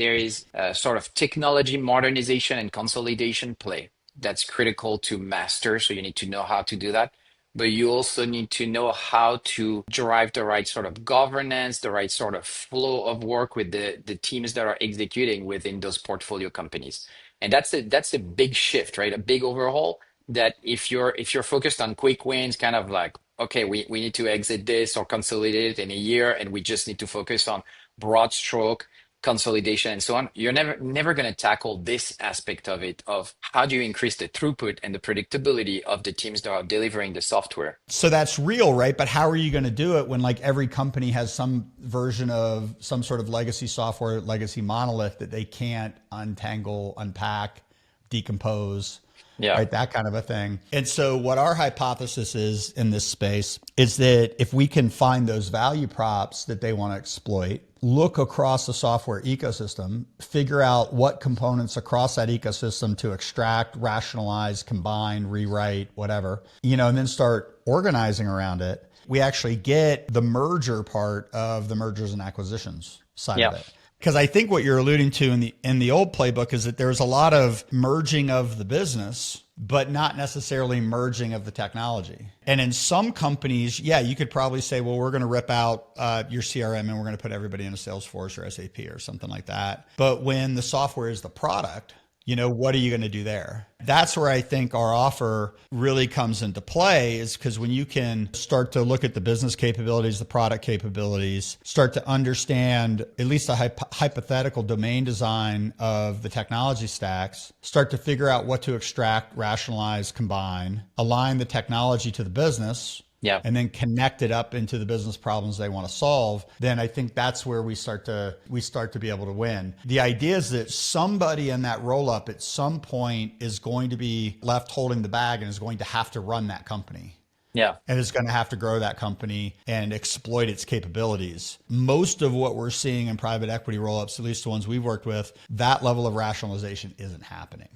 there is a sort of technology modernization and consolidation play that's critical to master. So you need to know how to do that. But you also need to know how to drive the right sort of governance, the right sort of flow of work with the teams that are executing within those portfolio companies. And that's a big shift, right? A big overhaul that if you're focused on quick wins, kind of like, okay, we need to exit this or consolidate it in a year, and we just need to focus on broad stroke consolidation and so on, you're never going to tackle this aspect of it, of how do you increase the throughput and the predictability of the teams that are delivering the software. So that's real, right? But how are you going to do it when like every company has some version of some sort of legacy software, legacy monolith that they can't untangle, unpack, decompose, Yeah. right? That kind of a thing. And so what our hypothesis is in this space is that if we can find those value props that they want to exploit, look across the software ecosystem, figure out what components across that ecosystem to extract, rationalize, combine, rewrite, whatever, and then start organizing around it. We actually get the merger part of the mergers and acquisitions side of Yeah. it. Because I think what you're alluding to in the old playbook is that there's a lot of merging of the business, but not necessarily merging of the technology. And in some companies, yeah, you could probably say, well, we're going to rip out your CRM and we're going to put everybody into Salesforce or SAP or something like that. But when the software is the product, what are you going to do there? That's where I think our offer really comes into play, is because when you can start to look at the business capabilities, the product capabilities, start to understand at least a hypothetical domain design of the technology stacks, start to figure out what to extract, rationalize, combine, align the technology to the business, Yeah. and then connect it up into the business problems they want to solve, then I think that's where we start to be able to win. The idea is that somebody in that roll up at some point is going to be left holding the bag and is going to have to run that company. Yeah. And is going to have to grow that company and exploit its capabilities. Most of what we're seeing in private equity roll ups, at least the ones we've worked with, that level of rationalization isn't happening.